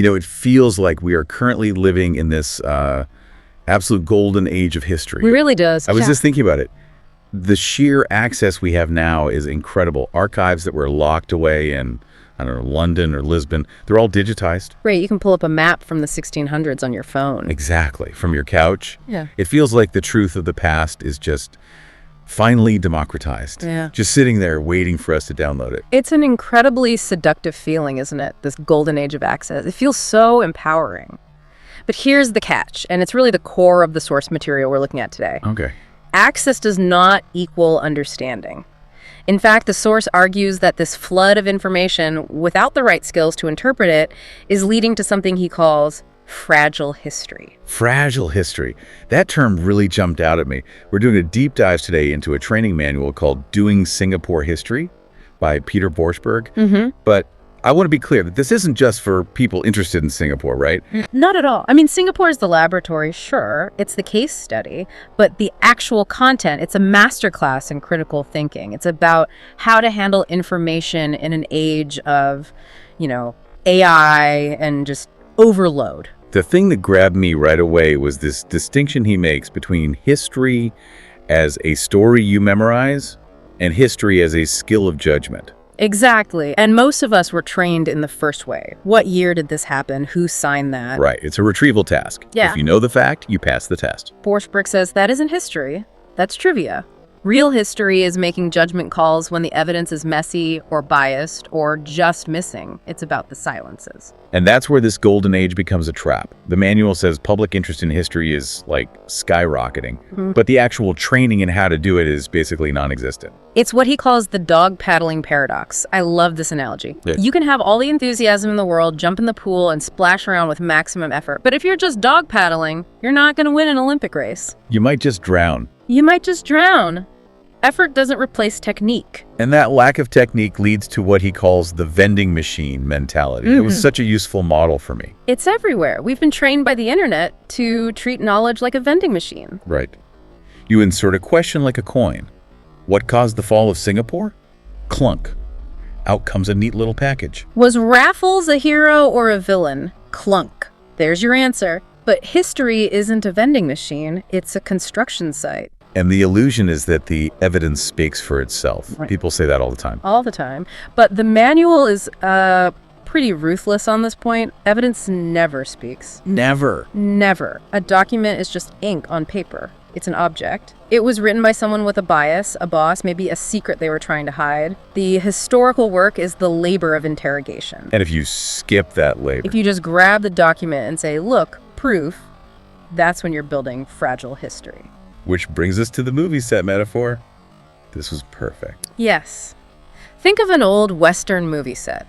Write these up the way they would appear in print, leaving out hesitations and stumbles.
It feels like we are currently living in this absolute golden age of history. It really does. I was just thinking about it. The sheer access we have now is incredible. Archives that were locked away in, I don't know, London or Lisbon, they're all digitized. Right, you can pull up a map from the 1600s on your phone. Exactly, from your couch. Yeah. It feels like the truth of the past is just finally democratized. Yeah. Just sitting there waiting for us to download it. It's an incredibly seductive feeling, isn't it? This golden age of access. It feels so empowering. But here's the catch, and it's really the core of the source material we're looking at today. Okay. Access does not equal understanding. In fact, the source argues that this flood of information, without the right skills to interpret it, is leading to something he calls fragile history. Fragile history. That term really jumped out at me. We're doing a deep dive today into a training manual called Doing Singapore History by Peter Borschberg. But I want to be clear that this isn't just for people interested in Singapore, right? Not at all. I mean, Singapore is the laboratory, sure. It's the case study. But the actual content, it's a masterclass in critical thinking. It's about how to handle information in an age of, AI and just overload. The thing that grabbed me right away was this distinction he makes between history as a story you memorize and history as a skill of judgment. Exactly. And most of us were trained in the first way. What year did this happen? Who signed that? Right. It's a retrieval task. Yeah. If you know the fact, you pass the test. Borschberg says that isn't history. That's trivia. Real history is making judgment calls when the evidence is messy or biased or just missing. It's about the silences. And that's where this golden age becomes a trap. The manual says public interest in history is like skyrocketing, but the actual training in how to do it is basically non-existent. It's what he calls the dog paddling paradox. I love this analogy. Yeah. You can have all the enthusiasm in the world, jump in the pool, and splash around with maximum effort. But if you're just dog paddling, you're not going to win an Olympic race. You might just drown. You might just drown. Effort doesn't replace technique. And that lack of technique leads to what he calls the vending machine mentality. It was such a useful model for me. It's everywhere. We've been trained by the internet to treat knowledge like a vending machine. Right. You insert a question like a coin. What caused the fall of Singapore? Clunk. Out comes a neat little package. Was Raffles a hero or a villain? Clunk. There's your answer. But history isn't a vending machine. It's a construction site. And the illusion is that the evidence speaks for itself. Right. People say that all the time. All the time. But the manual is pretty ruthless on this point. Evidence never speaks. Never. Never. A document is just ink on paper. It's an object. It was written by someone with a bias, a boss, maybe a secret they were trying to hide. The historical work is the labor of interrogation. And if you skip that labor, If you just grab the document and say, look, proof, that's when you're building fragile history. which brings us to the movie set metaphor. This was perfect. Yes. Think of an old Western movie set.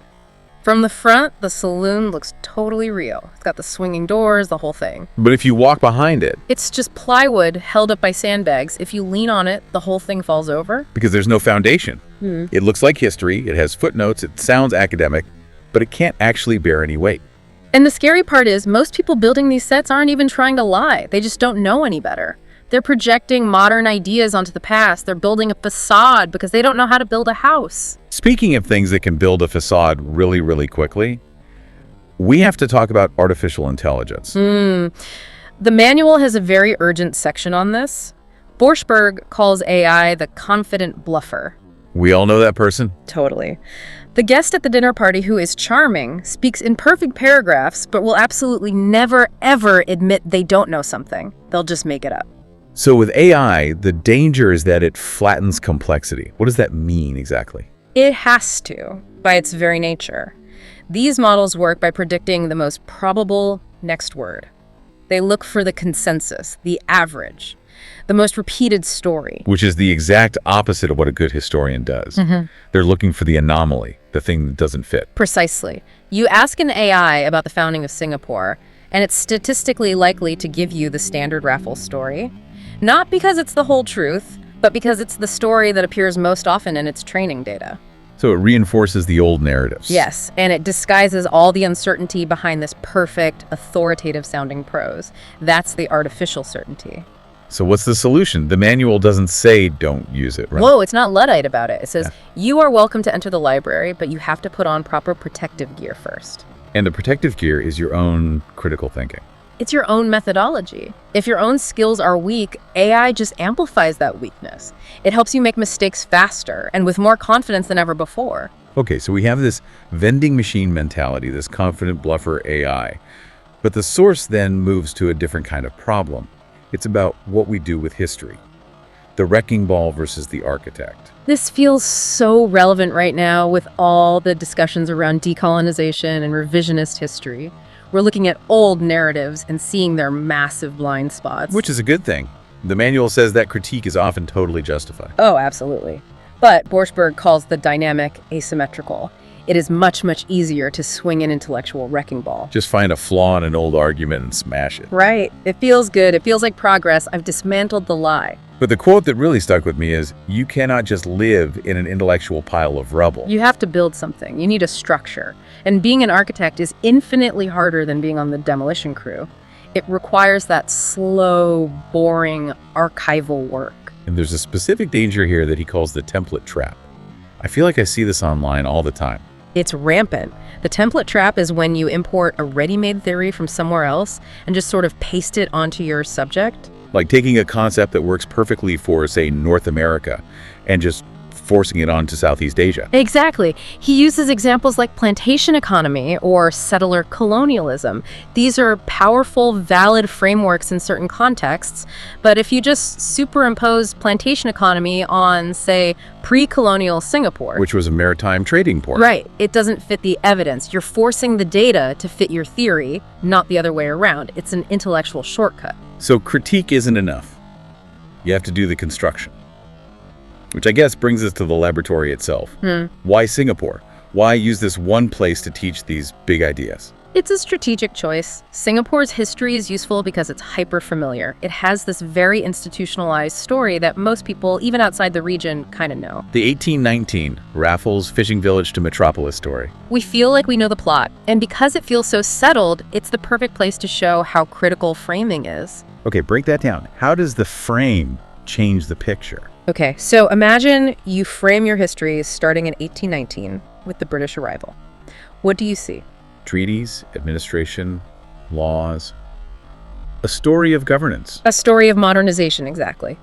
From the front, the saloon looks totally real. It's got the swinging doors, the whole thing. But if you walk behind it, It's just plywood held up by sandbags. If you lean on it, the whole thing falls over. because there's no foundation, it looks like history, it has footnotes, it sounds academic, but it can't actually bear any weight. And the scary part is, most people building these sets aren't even trying to lie. They just don't know any better. They're projecting modern ideas onto the past. They're building a facade because they don't know how to build a house. Speaking of things that can build a facade really, really quickly, we have to talk about artificial intelligence. The manual has a very urgent section on this. Borschberg calls AI the confident bluffer. We all know that person. Totally. The guest at the dinner party who is charming speaks in perfect paragraphs, but will absolutely never, ever admit they don't know something. They'll just make it up. So with AI, the danger is that it flattens complexity. What does that mean exactly? It has to, by its very nature. These models work by predicting the most probable next word. They look for the consensus, the average, the most repeated story. Which is the exact opposite of what a good historian does. They're looking for the anomaly, the thing that doesn't fit. Precisely. You ask an AI about the founding of Singapore, and it's statistically likely to give you the standard Raffles story. Not because it's the whole truth, but because it's the story that appears most often in its training data. So it reinforces the old narratives. Yes, and it disguises all the uncertainty behind this perfect, authoritative-sounding prose. That's the artificial certainty. So what's the solution? The manual doesn't say don't use it, right? Whoa, it's not Luddite about it. It says, you are welcome to enter the library, but you have to put on proper protective gear first. And the protective gear is your own critical thinking. It's your own methodology. If your own skills are weak, AI just amplifies that weakness. It helps you make mistakes faster and with more confidence than ever before. Okay, so we have this vending machine mentality, this confident bluffer AI. But the source then moves to a different kind of problem. It's about what we do with history. The wrecking ball versus the architect. This feels so relevant right now with all the discussions around decolonization and revisionist history. We're looking at old narratives and seeing their massive blind spots. Which is a good thing. The manual says that critique is often totally justified. Oh, absolutely. But Borschberg calls the dynamic asymmetrical. It is much, much easier to swing an intellectual wrecking ball. Just find a flaw in an old argument and smash it. Right. It feels good. It feels like progress. I've dismantled the lie. But the quote that really stuck with me is, you cannot just live in an intellectual pile of rubble. You have to build something. You need a structure. And being an architect is infinitely harder than being on the demolition crew. It requires that slow, boring, archival work. And there's a specific danger here that he calls the template trap. I feel like I see this online all the time. It's rampant. The template trap is when you import a ready-made theory from somewhere else and just sort of paste it onto your subject. Like taking a concept that works perfectly for, say, North America and just forcing it onto Southeast Asia. Exactly. He uses examples like plantation economy or settler colonialism. These are powerful, valid frameworks in certain contexts, but if you just superimpose plantation economy on, say, pre-colonial Singapore, Which was a maritime trading port. right, it doesn't fit the evidence. You're forcing the data to fit your theory, not the other way around. It's an intellectual shortcut. So critique isn't enough. You have to do the construction. Which I guess brings us to the laboratory itself. Why Singapore? Why use this one place to teach these big ideas? It's a strategic choice. Singapore's history is useful because it's hyper-familiar. It has this very institutionalized story that most people, even outside the region, kind of know. The 1819 Raffles fishing village to metropolis story. We feel like we know the plot, and because it feels so settled, it's the perfect place to show how critical framing is. Okay, break that down. How does the frame change the picture? Okay, so imagine you frame your history starting in 1819 with the British arrival. What do you see? Treaties, administration, laws. A story of governance. A story of modernization, exactly.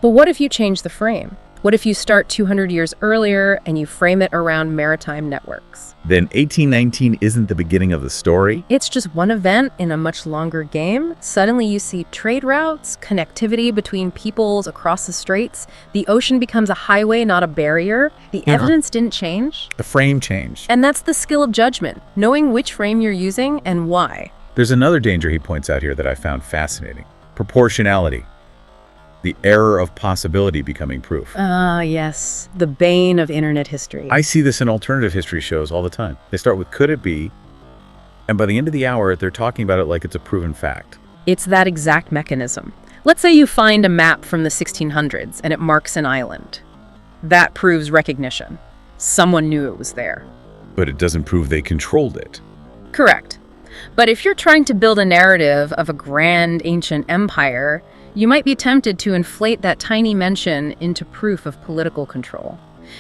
But what if you change the frame? What if you start 200 years earlier and you frame it around maritime networks? Then 1819 isn't the beginning of the story. It's just one event in a much longer game. Suddenly you see trade routes, connectivity between peoples across the straits. The ocean becomes a highway, not a barrier. The evidence didn't change. The frame changed. And that's the skill of judgment, knowing which frame you're using and why. There's another danger he points out here that I found fascinating. Proportionality. The error of possibility becoming proof. Ah, yes. The bane of internet history. I see this in alternative history shows all the time. They start with could it be, and by the end of the hour, they're talking about it like it's a proven fact. It's that exact mechanism. Let's say you find a map from the 1600s and it marks an island. That proves recognition. Someone knew it was there. But it doesn't prove they controlled it. Correct. But if you're trying to build a narrative of a grand ancient empire, you might be tempted to inflate that tiny mention into proof of political control.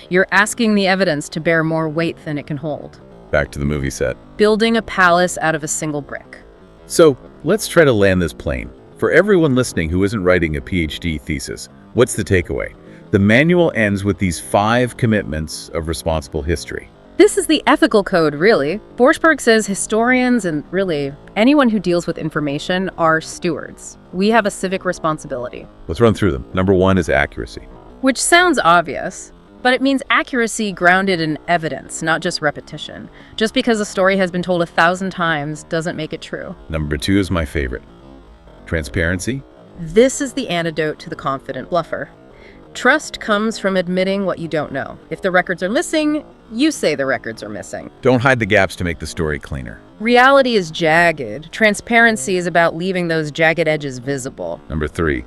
You're asking the evidence to bear more weight than it can hold. Back to the movie set. Building a palace out of a single brick. So let's try to land this plane. For everyone listening who isn't writing a PhD thesis, what's the takeaway? The manual ends with these 5 commitments of responsible history. This is the ethical code, really. Borschberg says historians and really anyone who deals with information are stewards. We have a civic responsibility. Let's run through them. Number 1 is accuracy. Which sounds obvious, but it means accuracy grounded in evidence, not just repetition. Just because a story has been told 1,000 times doesn't make it true. Number 2 is my favorite. Transparency. This is the antidote to the confident bluffer. Trust comes from admitting what you don't know. If the records are missing, you say the records are missing. Don't hide the gaps to make the story cleaner. Reality is jagged. Transparency is about leaving those jagged edges visible. Number 3,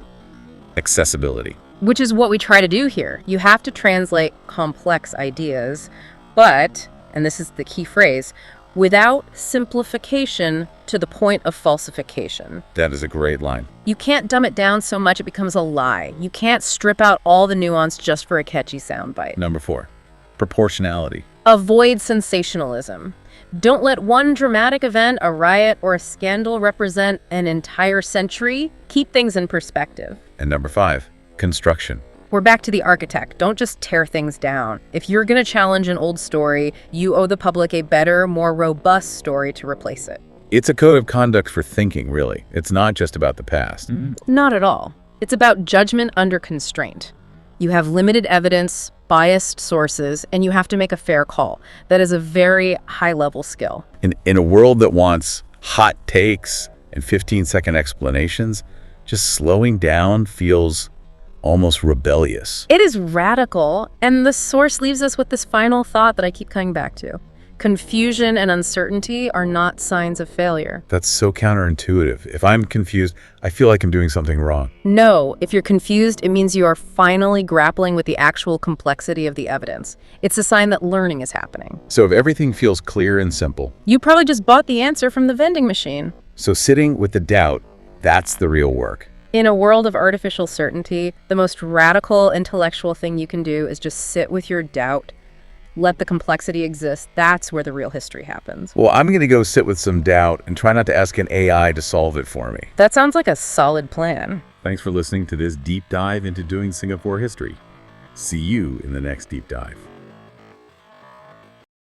accessibility. Which is what we try to do here. You have to translate complex ideas, but, and this is the key phrase, without simplification to the point of falsification. That is a great line. You can't dumb it down so much it becomes a lie. You can't strip out all the nuance just for a catchy soundbite. Number 4, proportionality. Avoid sensationalism. Don't let one dramatic event, a riot, or a scandal represent an entire century. Keep things in perspective. And number 5, construction. We're back to the architect. Don't just tear things down. If you're going to challenge an old story, you owe the public a better, more robust story to replace it. It's a code of conduct for thinking, really. It's not just about the past. Not at all. It's about judgment under constraint. You have limited evidence, biased sources, and you have to make a fair call. That is a very high-level skill. In a world that wants hot takes and 15-second explanations, just slowing down feels almost rebellious. It is radical, and the source leaves us with this final thought that I keep coming back to. Confusion and uncertainty are not signs of failure. That's so counterintuitive. If I'm confused, I feel like I'm doing something wrong. No, if you're confused, it means you are finally grappling with the actual complexity of the evidence. It's a sign that learning is happening. So if everything feels clear and simple, You probably just bought the answer from the vending machine. so sitting with the doubt, that's the real work. In a world of artificial certainty, the most radical intellectual thing you can do is just sit with your doubt. Let the complexity exist. That's where the real history happens. Well, I'm going to go sit with some doubt and try not to ask an AI to solve it for me. That sounds like a solid plan. Thanks for listening to this deep dive into doing Singapore history. See you in the next deep dive.